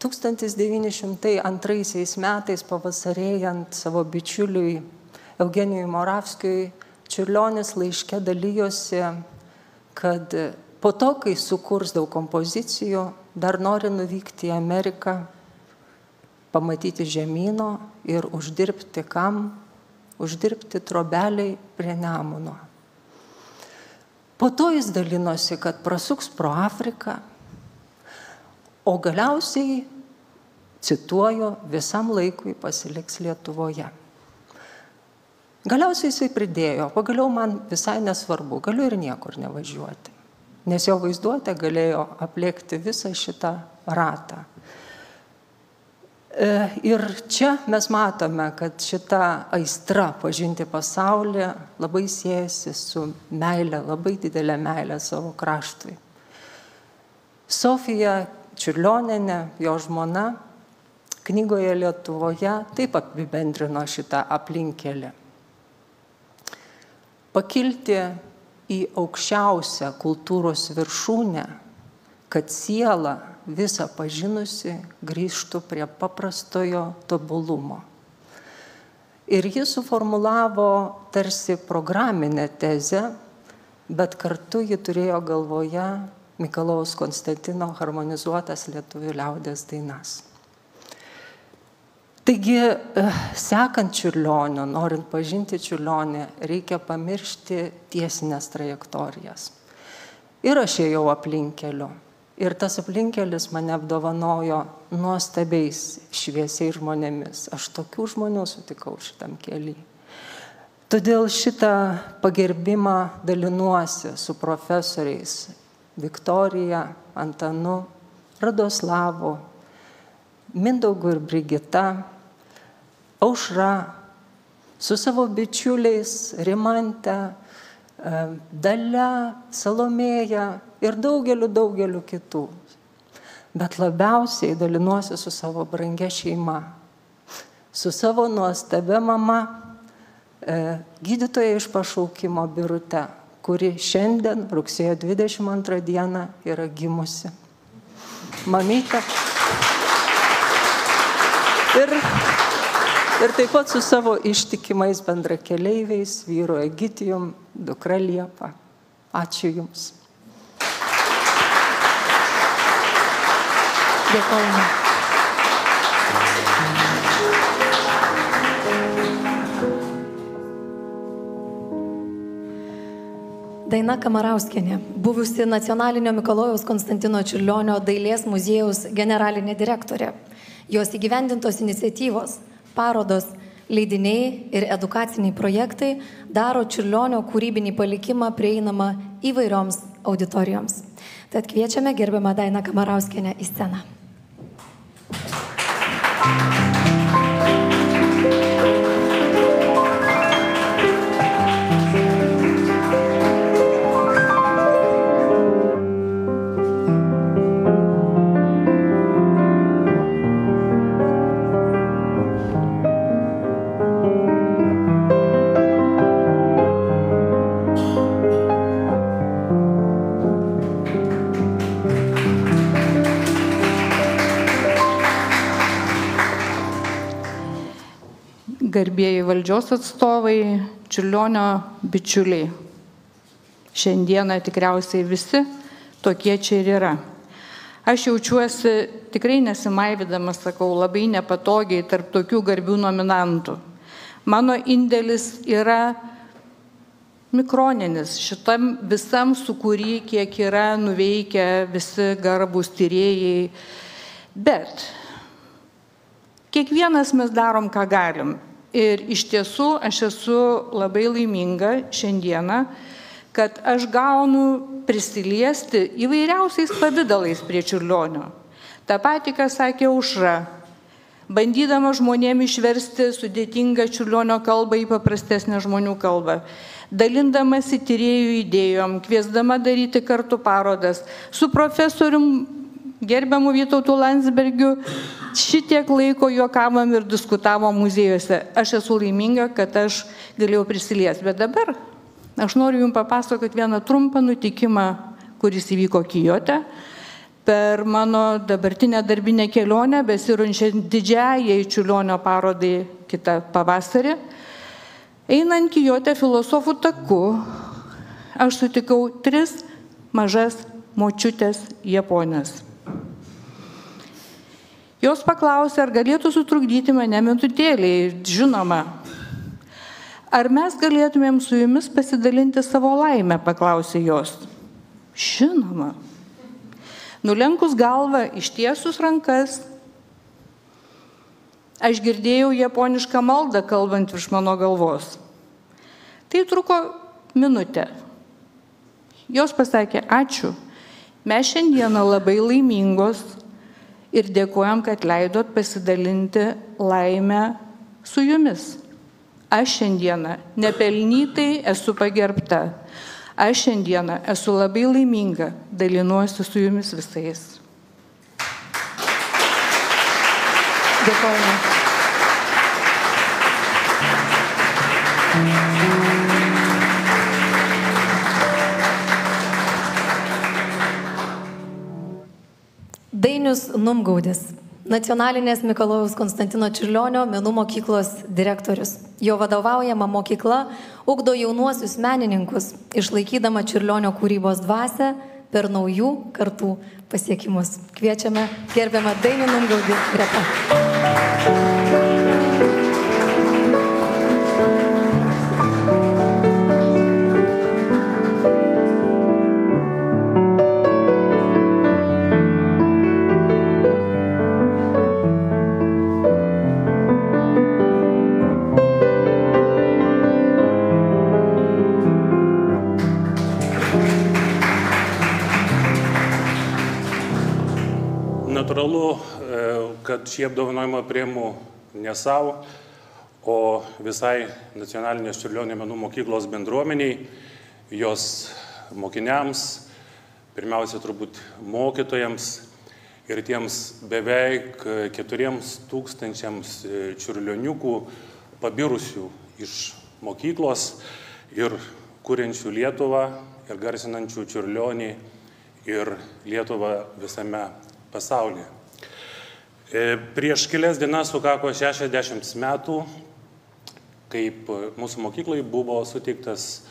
1902 metais pavasarėjant savo bičiuliui Eugenijui Moravskiui, Čiurlionis laiške dalyjosi, kad po to, kai sukurs daug kompozicijų, dar nori nuvykti į Ameriką, pamatyti žemyno ir uždirbti kam? Uždirbti trobeliai prie Nemuno. Po to jis dalinosi, kad prasuks pro Afriką, o galiausiai, cituoju, visam laikui pasiliks Lietuvoje. Galiausiai jisai pridėjo, pagaliau man visai nesvarbu, galiu ir niekur nevažiuoti, nes jo vaizduotė galėjo aplėkti visą šitą ratą. Ir čia mes matome, kad šita aistra pažinti pasaulį labai siejasi su meile, labai didelė meilė savo kraštui. Sofija Čiurlionienė, jo žmona, knygoje Lietuvoje taip apibendrino šitą aplinkelį. Pakilti į aukščiausią kultūros viršūnę, kad siela visą pažinusi grįžtų prie paprastojo tobulumo. Ir jis suformulavo tarsi programinę tezę, bet kartu ji turėjo galvoje Mikalojaus Konstantino harmonizuotas lietuvių liaudies dainas. Taigi, sekant Čiurlionio, norint pažinti Čiurlionį, reikia pamiršti tiesinės trajektorijas. Ir aš ėjau aplinkeliu. Ir tas aplinkelis mane apdovanojo nuostabiais šviesiais žmonėmis. Aš tokių žmonių sutikau šitam kely. Todėl šitą pagerbimą dalinuosi su profesoriais Viktorija, Antanu, Radoslavu, Mindaugu ir Brigita, Aušra, su savo bičiuliais Rimante, Dalia, Salomėja ir daugeliu kitų. Bet labiausiai dalinuosi su savo brangia šeima, su savo nuostabia mama, gydytoja iš pašaukimo Birute, kuri šiandien, rugsėjo 22 dieną, yra gimusi. Mamytė. Ir Ir taip pat su savo ištikimais bendrakeleiviais, vyru Egidijum, dukra Liepa. Ačiū Jums. Dėkojame. Daina Kamarauskienė, buvusi Nacionalinio Mikalojaus Konstantino Čiurlionio dailės muziejaus generalinė direktorė. Jos įgyvendintos iniciatyvos, parodos, leidiniai ir edukaciniai projektai daro Čiurlionio kūrybinį palikimą prieinamą įvairioms auditorijoms. Tad kviečiame gerbiamą Dainą Kamarauskienę į sceną. Garbėjai valdžios atstovai, Čiurlionio bičiuliai. Šiandieną tikriausiai visi tokie čia ir yra. Aš jaučiuosi tikrai nesimaivydamas, sakau, labai nepatogiai tarp tokių garbių nominantų. Mano indėlis yra mikroninis šitam visam sukūry, kiek yra nuveikę visi garbūs tyrėjai. Bet kiekvienas mes darom, ką galim. Ir iš tiesų aš esu labai laiminga šiandieną, kad aš gaunu prisiliesti įvairiausiais pavidalais prie Čiurlionio. Ta pati, ką sakė Aušra, bandydama žmonėm išversti sudėtingą Čiurlionio kalbą į paprastesnę žmonių kalbą, dalindamasi tyrėjų idėjom, kviesdama daryti kartu parodas, su profesorium gerbiamu Vytautu Landsbergiu šitiek laiko juokavom ir diskutavom muziejuose. Aš esu laiminga, kad aš galėjau prisiliesti. Bet dabar aš noriu Jums papasakoti vieną trumpą nutikimą, kuris įvyko Kijote per mano dabartinę darbinę kelionę, besirunčiant didžiajai Čiurlionio parodai kitą pavasarį. Einant Kijote filosofų taku, aš sutikau 3 mažas močiutės japonės. Jos paklausė, ar galėtų sutrukdyti mane minutėliai. Žinoma, ar mes galėtumėm su Jumis pasidalinti savo laimę, paklausė jos. Žinoma. Nulenkus galvą, ištiesus rankas, aš girdėjau japonišką maldą kalbant virš mano galvos. Tai truko minutę. Jos pasakė, ačiū, mes šiandieną labai laimingos ir dėkojam, kad leidot pasidalinti laimę su Jumis. Aš šiandieną nepelnytai esu pagerbta. Aš šiandieną esu labai laiminga, dalinuosi su Jumis visais. Dėkojame. Dainius Numgaudis, Nacionalinės Mikalojaus Konstantino Čiurlionio menų mokyklos direktorius. Jo vadovaujama mokykla ugdo jaunuosius menininkus, išlaikydama Čiurlionio kūrybos dvasią per naujų kartų pasiekimus. Kviečiame gerbiamą Dainių Numgaudį greta. Natūralu, kad šį apdovanojimą priimu ne savo, o visai Nacionalinės Čiurlionio menų mokyklos bendruomeniai, jos mokiniams, pirmiausia turbūt mokytojams ir tiems beveik 4000 čiurlioniukų pabirusių iš mokyklos ir kuriančių Lietuvą ir garsinančių Čiurlionį ir Lietuvą visame pasaulyje. Prieš kelias dienas sukako 60 metų, kaip mūsų mokyklai buvo suteiktas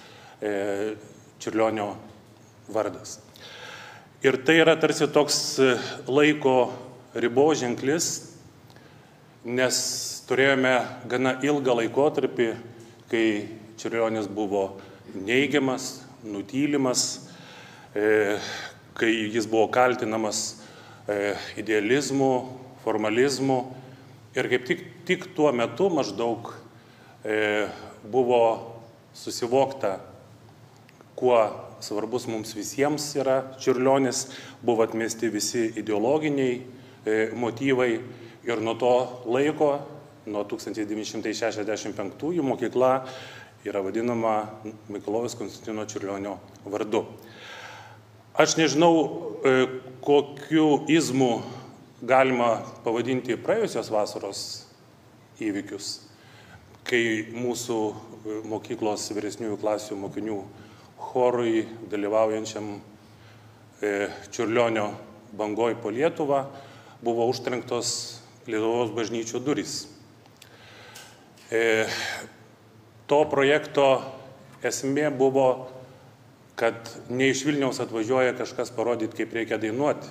Čiurlionio vardas. Ir tai yra tarsi toks laiko riboženklis, nes turėjome gana ilgą laikotarpį, kai Čiurlionis buvo neigiamas, nutylimas, kai jis buvo kaltinamas idealizmu, formalizmu. Ir kaip tik tuo metu maždaug buvo susivokta, kuo svarbus mums visiems yra Čiurlionis, buvo atmesti visi ideologiniai motyvai ir nuo to laiko, nuo 1965 mokykla yra vadinama Mikalojaus Konstantino Čiurlionio vardu. Aš nežinau, kokiu izmu galima pavadinti praėjusios vasaros įvykius, kai mūsų mokyklos vyresniųjų klasių mokinių chorui dalyvaujančiam Čiurlionio bangoj po Lietuvą buvo užtrenktos Lietuvos bažnyčių durys. To projekto esmė buvo, kad ne iš Vilniaus atvažiuoja kažkas parodyti, kaip reikia dainuoti,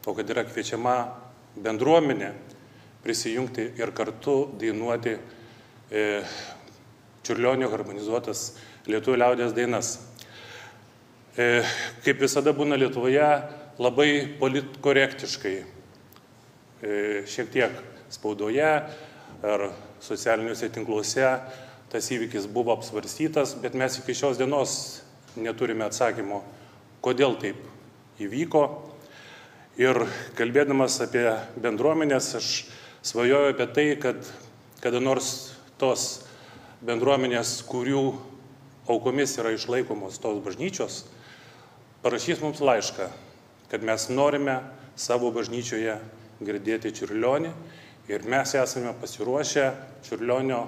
o kad yra kviečiama bendruomenė prisijungti ir kartu dainuoti Čiurlionio harmonizuotas lietuvių liaudies dainas. Kaip visada būna Lietuvoje, labai politkorektiškai, šiek tiek spaudoje ar socialiniuose tinkluose tas įvykis buvo apsvarstytas, bet mes iki šios dienos neturime atsakymo, kodėl taip įvyko. Ir kalbėdamas apie bendruomenės, aš svajoju apie tai, kad kada nors tos bendruomenės, kurių aukomis yra išlaikomos tos bažnyčios, parašys mums laišką, kad mes norime savo bažnyčioje girdėti Čiurlionį ir mes esame pasiruošę Čiurlionio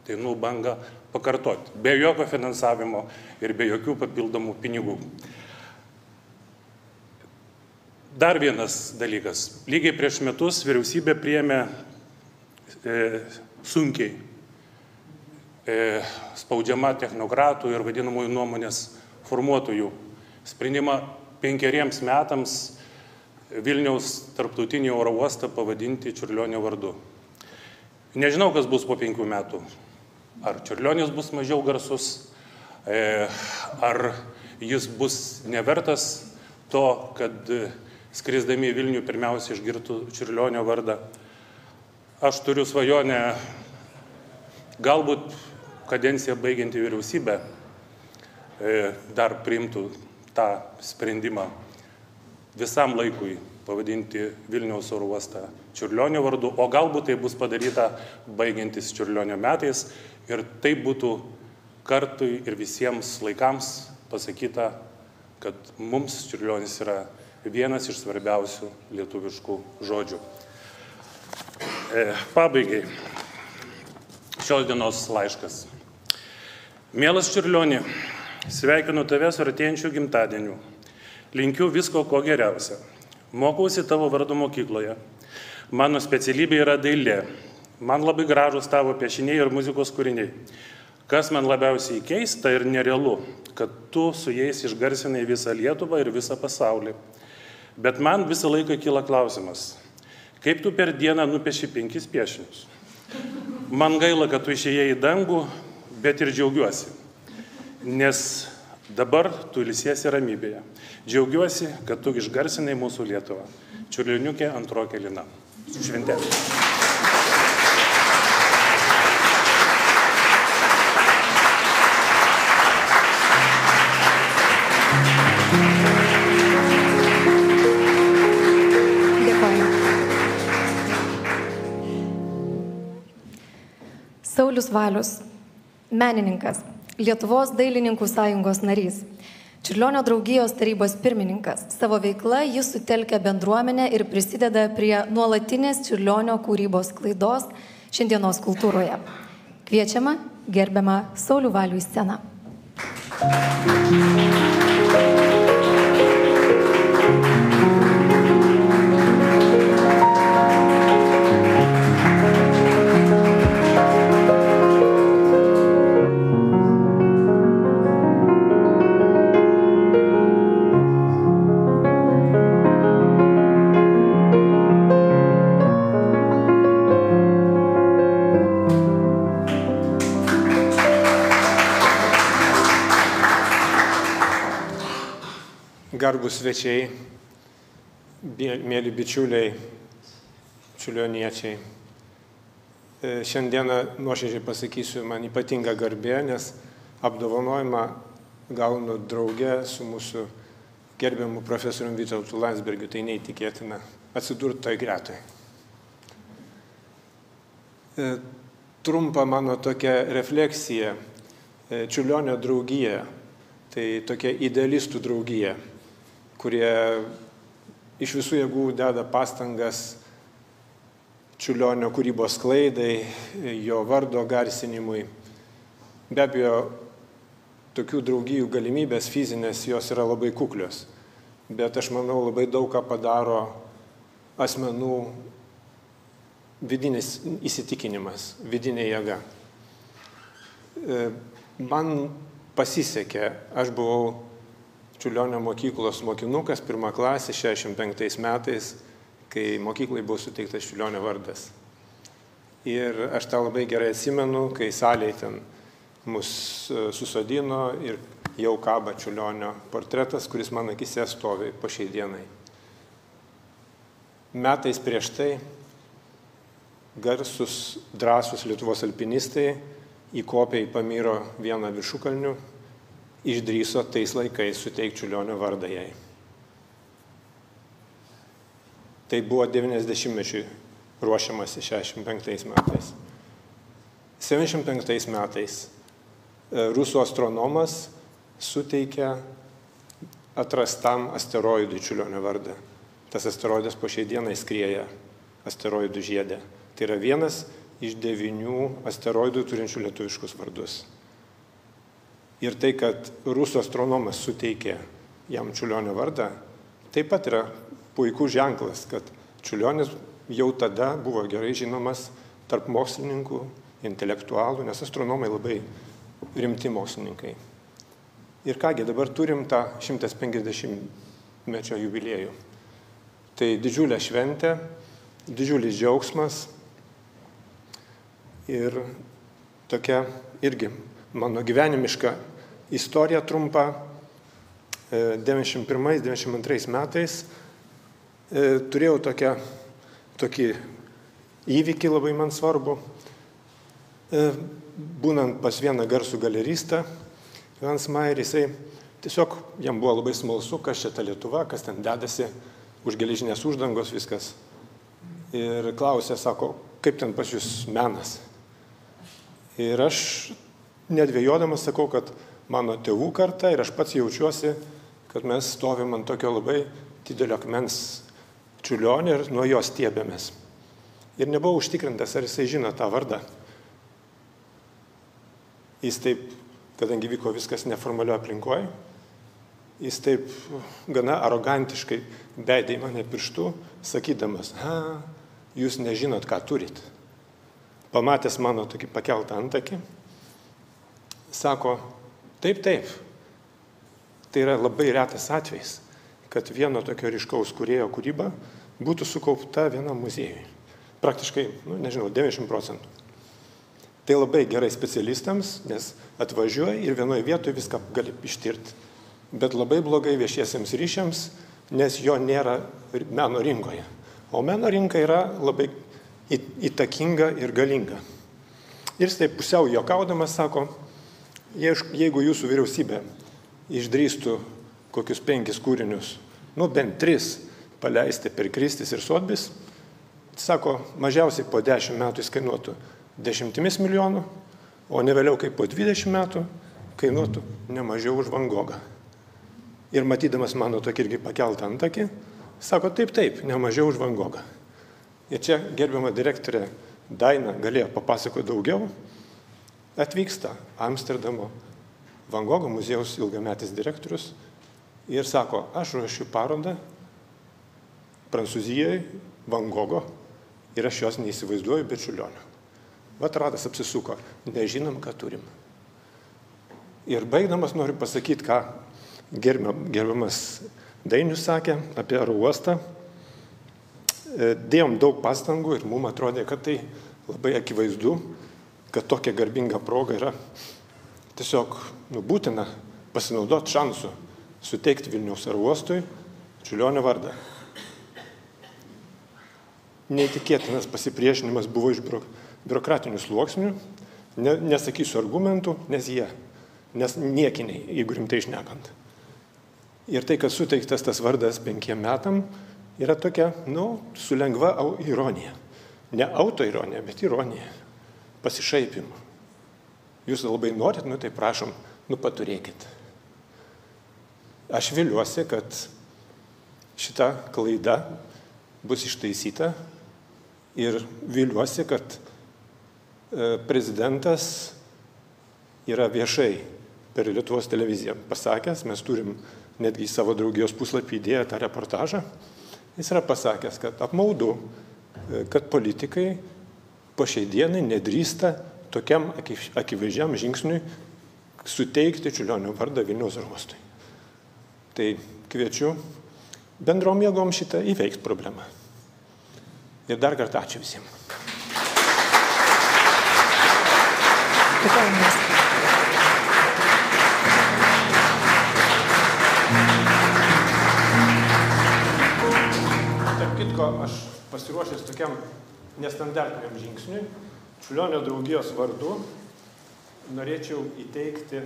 dainų bangą pakartoti, be jokio finansavimo ir be jokių papildomų pinigų. Dar vienas dalykas. Lygiai prieš metus vyriausybė priėmė sunkiai spaudžiama technokratų ir vadinamųjų nuomonės formuotojų sprendimą 5 metams Vilniaus tarptautinį oro uostą pavadinti Čiurlionio vardu. Nežinau, kas bus po 5 metų. Ar Čiurlionis bus mažiau garsus, ar jis bus nevertas to, kad skrisdami į Vilnių pirmiausia išgirtų Čiurlionio vardą. Aš turiu svajonę, galbūt kadenciją baigianti vyriausybė dar priimtų tą sprendimą visam laikui pavadinti Vilniaus oro uostą Čiurlionio vardu, o galbūt tai bus padaryta baigiantis Čiurlionio metais ir tai būtų kartui ir visiems laikams pasakyta, kad mums Čiurlionis yra vienas iš svarbiausių lietuviškų žodžių. Pabaigai šios dienos laiškas. Mielas Čiurlioni, sveikinu tave su artėjančiu gimtadieniu. Linkiu visko, ko geriausia. Mokausi tavo vardo mokykloje. Mano specialybė yra dailė. Man labai gražus tavo piešiniai ir muzikos kūriniai. Kas man labiausiai keista ir nerealu, kad tu su jais išgarsinai visą Lietuvą ir visą pasaulį. Bet man visą laiką kyla klausimas, kaip tu per dieną nupieši 5 piešinius? Man gaila, kad tu išėjai į dangų, bet ir džiaugiuosi, nes dabar tu ilsiesi ramybėje. Džiaugiuosi, kad tu išgarsinai mūsų Lietuvą. Čiurlioniukė Antrokė Lina. Su švente. Saulius Valius, menininkas, Lietuvos dailininkų sąjungos narys, Čiurlionio draugijos tarybos pirmininkas. Savo veikla jis sutelkia bendruomenę ir prisideda prie nuolatinės Čiurlionio kūrybos sklaidos šiandienos kultūroje. Kviečiama gerbiamą Saulių Valių į sceną. garbus svečiai, mėly bičiuliai, čiurlioniečiai. Šiandieną, nuoširdžiai pasakysiu, man ypatinga garbė, nes apdovanojimą gaunu drauge su mūsų gerbiamu profesoriumi Vytautu Landsbergiu. Tai neįtikėtina atsidurti toj gretoj. Trumpa mano tokia refleksija. Čiurlionio draugija, tai tokia idealistų draugija, kurie iš visų jėgų deda pastangas Čiurlionio kūrybos sklaidai, jo vardo garsinimui. Be abejo, tokių draugijų galimybės fizinės jos yra labai kuklios, bet aš manau labai daug ką padaro asmenų vidinis įsitikinimas, vidinė jėga. Man pasisekė, aš buvau Čiurlionio mokyklos mokinukas, pirma klasė, 65 metais, kai mokyklai buvo suteiktas Čiurlionio vardas. Ir aš tą labai gerai atsimenu, kai salėje ten mus susodino ir jau kaba Čiurlionio portretas, kuris man akise stovi po šiai dienai. Metais prieš tai garsus, drąsus Lietuvos alpinistai įkopė į Pamyro vieną viršukalnių, išdrįso tais laikais suteikti Čiurlionio vardą jai. Tai buvo 90-mečiui ruošiamasi 65 metais. 75 metais rusų astronomas suteikė atrastam asteroidui Čiurlionio vardą. Tas asteroidas po šiai dienai skrieja asteroidų žiede. Tai yra vienas iš 9 asteroidų turinčių lietuviškus vardus. Ir tai, kad rusų astronomas suteikė jam Čiurlionio vardą, taip pat yra puikus ženklas, kad Čiurlionis jau tada buvo gerai žinomas tarp mokslininkų, intelektualų, nes astronomai labai rimti mokslininkai. Ir kągi, dabar turim tą 150-mečio jubiliejų. Tai didžiulė šventė, didžiulis džiaugsmas ir tokia irgi mano gyvenimiška istorija trumpa. 91-92 metais turėjau tokį įvykį labai man svarbu. Būnant pas vieną garsų galeristą, Hans Mayer, jisai tiesiog jam buvo labai smalsu, kas čia ta Lietuva, kas ten dedasi, už geležinės uždangos viskas. Ir klausė, sako, kaip ten pas jūs menas? Ir aš nedvėjodamas sakau, kad mano tėvų karta ir aš pats jaučiuosi, kad mes stovim ant tokio labai didelio akmens Čiurlionio ir nuo jo stiebėmės. Ir nebuvau užtikrintas, ar jisai žino tą vardą. Jis taip, kadangi vyko viskas neformalioje aplinkoje, jis taip gana arogantiškai beidė į mane pirštų, sakydamas, jūs nežinot, ką turit. Pamatęs mano tokį pakeltą antakį, sako, taip, tai yra labai retas atvejis, kad vieno tokio ryškaus kūrėjo kūryba būtų sukaupta vienam muziejui. Praktiškai, 90%. Tai labai gerai specialistams, nes atvažiuoja ir vienoje vietoje viską gali ištirti. Bet labai blogai viešiesiems ryšiams, nes jo nėra meno rinkoje. O meno rinka yra labai įtakinga ir galinga. Ir jis taip pusiau juokaudamas sako, jeigu jūsų vyriausybė išdrįstų kokius 5 kūrinius, bent 3 paleisti per Kristis ir Sotbis, sako, mažiausiai po 10 metų jis kainuotų 10 milijonų, o ne vėliau kaip po 20 metų kainuotų ne mažiau už Van Gogą. Ir matydamas mano tokį irgi pakeltą antakį, sako, taip, ne mažiau už Van Gogą. Ir čia gerbiama direktorė Daina galėjo papasakoti daugiau. Atvyksta Amsterdamo Van Gogo muziejaus ilgametis direktorius ir sako, aš ruošiu parodą Prancūzijoje Van Gogo ir aš jos neįsivaizduoju be Čiurlionio. Vat ratas apsisuko, nežinom, ką turim. Ir baigdamas noriu pasakyti, ką gerbiamas Dainius sakė apie oro uostą. Dėjom daug pastangų ir mums atrodė, kad tai labai akivaizdu, kad tokia garbinga proga yra tiesiog būtina pasinaudoti šansu suteikti Vilniaus oro uostui Čiurlionio vardą. Neįtikėtinas pasipriešinimas buvo iš biurokratinių sluoksnių, nesakysiu argumentų, nes niekiniai, jeigu rimtai šnekant. Ir tai, kad suteiktas tas vardas 5 metam, yra tokia, su lengva ironija. Ne autoironija, bet ironija. Pasišaipimu. Jūs labai norit, tai prašom, paturėkit. Aš viliuosi, kad šita klaida bus ištaisyta ir viliuosi, kad prezidentas yra viešai per Lietuvos televiziją pasakęs, mes turim netgi į savo draugijos puslapį įdėję tą reportažą, jis yra pasakęs, kad apmaudu, kad politikai po šiai dienai nedrįsta tokiam akivaizdžiam žingsniui suteikti Čiurlionio vardą Vilniaus oro uostui. Tai kviečiu bendrom jėgom šitą įveikti problemą. Ir dar kartą ačiū visiems. Tarp kitko, aš pasiruošęs tokiam nestandartiniam žingsniui, Čiurlionio draugijos vardu norėčiau įteikti,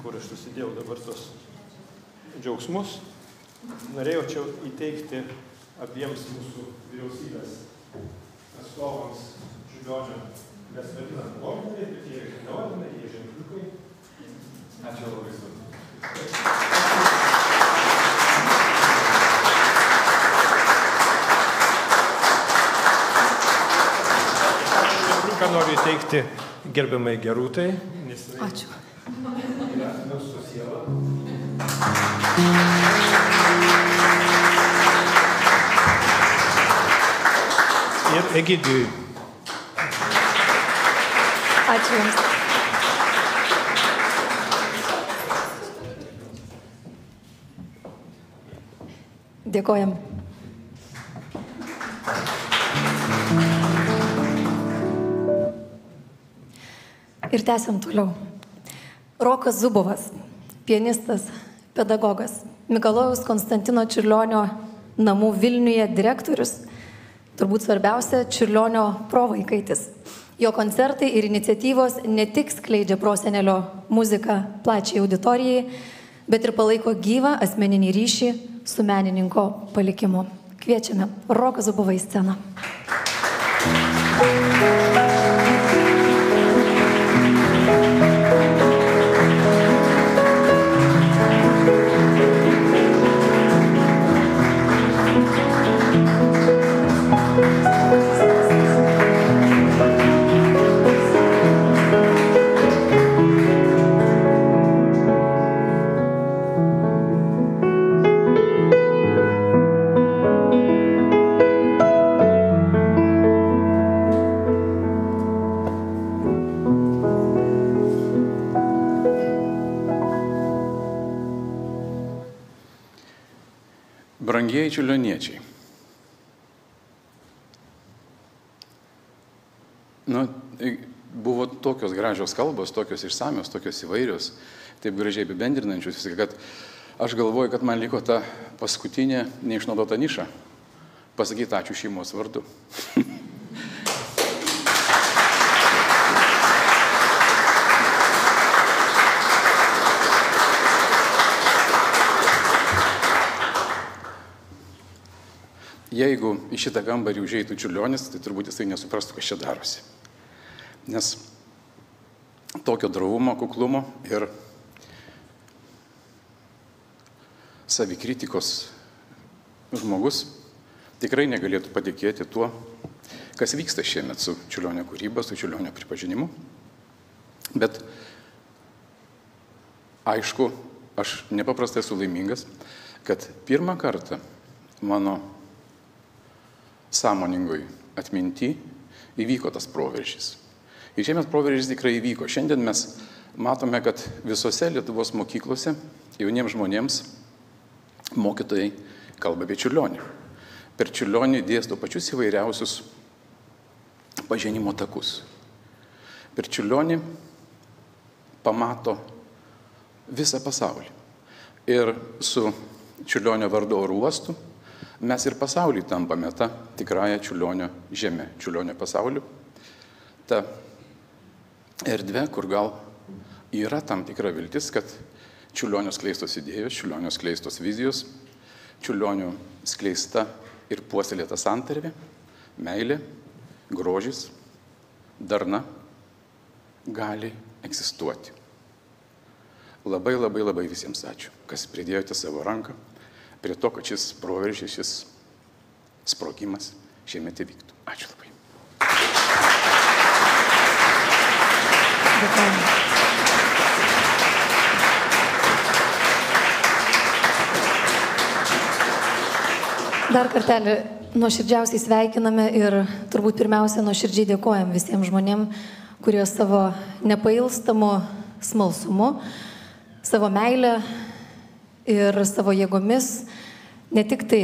kur aš susidėjau dabar tos džiaugsmus, norėjau įteikti abiems mūsų vyriausybės atstovams Čiurlionio, mes vadinam ordinai, bet jie yra neordinai, jie ženkliukai. Ačiū labai svarbu. Ką noriu įteikti gerbiamai Gerūtai, nes Ačiū. Yra mūsų siela. Ir Egidijui. Ačiū Jums. Dėkojam. Ir tęsiam toliau. Rokas Zubovas, pianistas, pedagogas, Mikalojaus Konstantino Čiurlionio namų Vilniuje direktorius, turbūt svarbiausia Čiurlionio provaikaitis. Jo koncertai ir iniciatyvos ne tik skleidžia prosenelio muziką plačiai auditorijai, bet ir palaiko gyvą asmeninį ryšį su menininko palikimu. Kviečiame Roką Zubovą į sceną. Brangieji čiurlioniečiai, buvo tokios gražios kalbos, tokios išsamios, tokios įvairios, taip gražiai apibendrinančios, kad aš galvoju, kad man liko ta paskutinė neišnaudota niša pasakyti ačiū šeimos vardu. Jeigu į šitą kambarį užeitų Čiurlionis, tai turbūt jisai nesuprastų, kas čia darosi. Nes tokio drovumo, kuklumo ir savikritikos žmogus tikrai negalėtų patikėti tuo, kas vyksta šiemet su Čiurlionio kūryba, su Čiurlionio pripažinimu. Bet aišku, aš nepaprastai esu laimingas, kad pirmą kartą mano sąmoningoj atminty įvyko tas proveržys. Ir šiemet proveržys tikrai įvyko. Šiandien mes matome, kad visose Lietuvos mokyklose jauniems žmonėms mokytojai kalba apie Čiurlionį. Per Čiurlionį dėsto pačius įvairiausius pažinimo takus. Per Čiurlionį pamato visą pasaulį. Ir su Čiurlionio vardo oro uostu mes ir pasaulį tampame tą tikrąją Čiurlionio žemę, Čiurlionio pasauliu. Ta erdvė, kur gal yra tam tikra viltis, kad Čiurlionio skleistos idėjos, Čiurlionio skleistos vizijos, Čiurlionio skleista ir puoselėta santarvė, meilė, grožis, darna gali egzistuoti. Labai, labai, labai visiems ačiū, kas pridėjote savo ranką prie to, kad šis proveržis, šis sprogimas šiemet įvyktų. Ačiū labai. Dar kartelį nuoširdžiausiai sveikiname ir turbūt pirmiausia nuoširdžiai dėkojam visiems žmonėm, kurie savo nepailstamu smalsumu, savo meilę ir savo jėgomis ne tik tai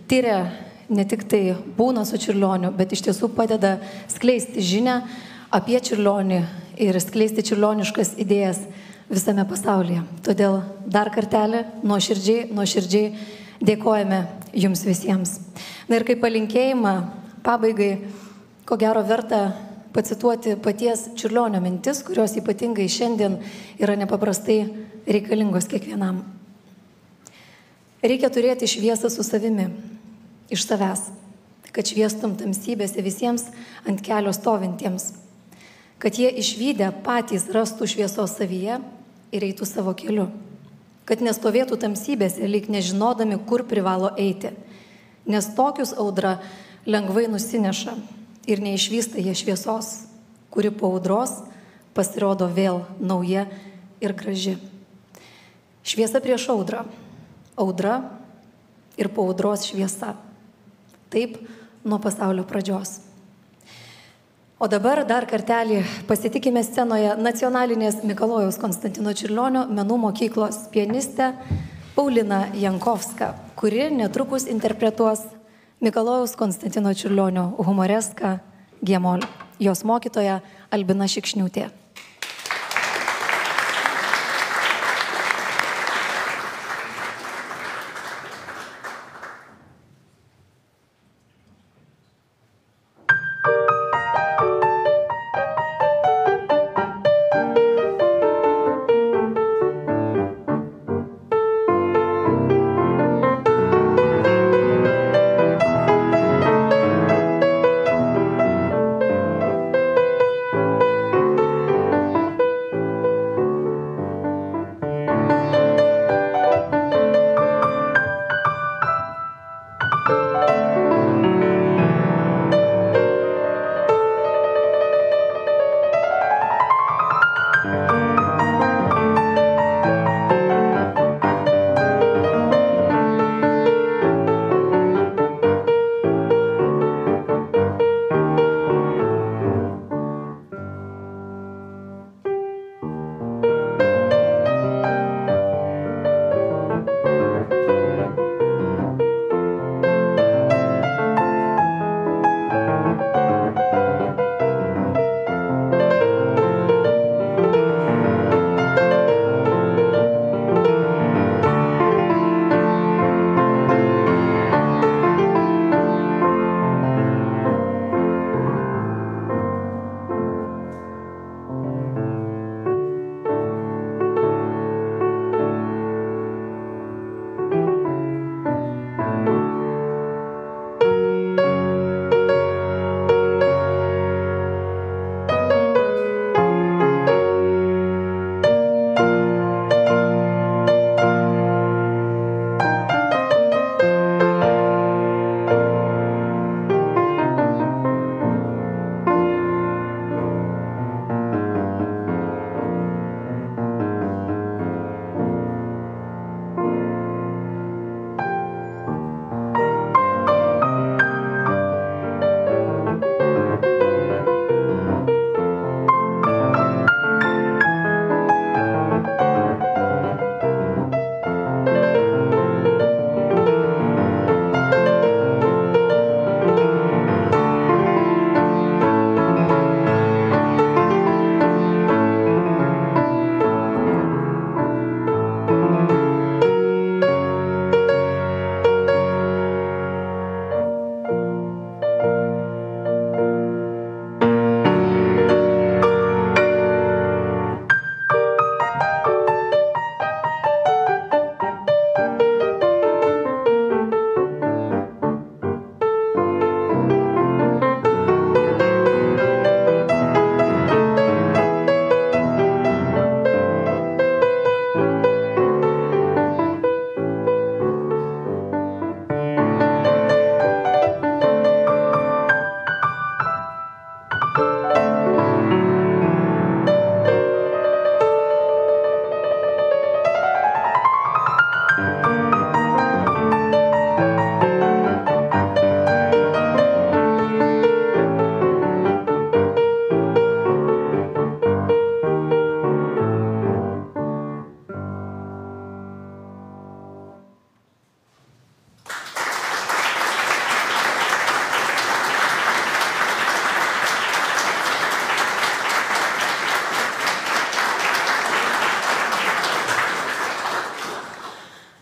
tyria, ne tik tai būna su Čiurlioniu, bet iš tiesų padeda skleisti žinią apie Čiurlionį ir skleisti čiurlioniškas idėjas visame pasaulyje. Todėl dar kartelį nuoširdžiai dėkojame jums visiems. Na ir kaip palinkėjimą pabaigai, ko gero verta pacituoti paties Čiurlionio mintis, kurios ypatingai šiandien yra nepaprastai reikalingos kiekvienam. Reikia turėti šviesą su savimi, iš savęs, kad šviestum tamsybėse visiems ant kelio stovintiems, kad jie išvydę patys rastų šviesos savyje ir eitų savo keliu, kad nestovėtų tamsybėse, lyg nežinodami, kur privalo eiti, nes tokius audra lengvai nusineša ir neišvysta jie šviesos, kuri po audros pasirodo vėl nauja ir graži. Šviesa prieš audrą, audra ir po audros šviesa. Taip nuo pasaulio pradžios. O dabar dar kartelį pasitikime scenoje Nacionalinės Mikalojaus Konstantino Čiurlionio menų mokyklos pianistę Paulina Jankovska, kuri netrukus interpretuos Mikalojaus Konstantino Čiurlionio humoreską G-mol. Jos mokytoja Albina Šikšniūtė.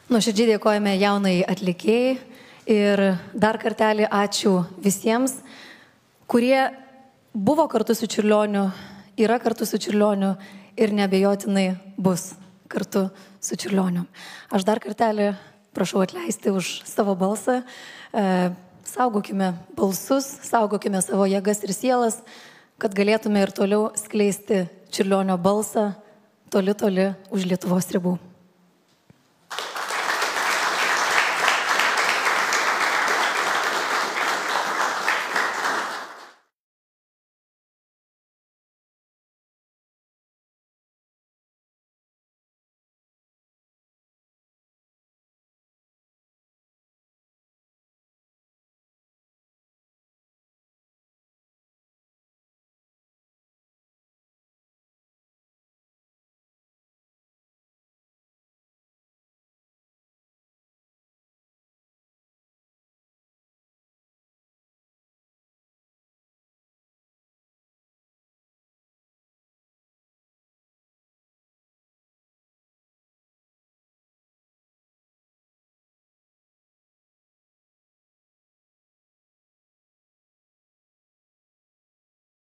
Nuoširdžiai dėkojame jaunai atlikėjai ir dar kartelį ačiū visiems, kurie buvo kartu su Čiurlioniu, yra kartu su Čiurlioniu ir neabejotinai bus kartu su Čiurlioniu. Aš dar kartelį prašau atleisti už savo balsą. Saugokime balsus, saugokime savo jėgas ir sielas, kad galėtume ir toliau skleisti Čiurlionio balsą toli, toli už Lietuvos ribų.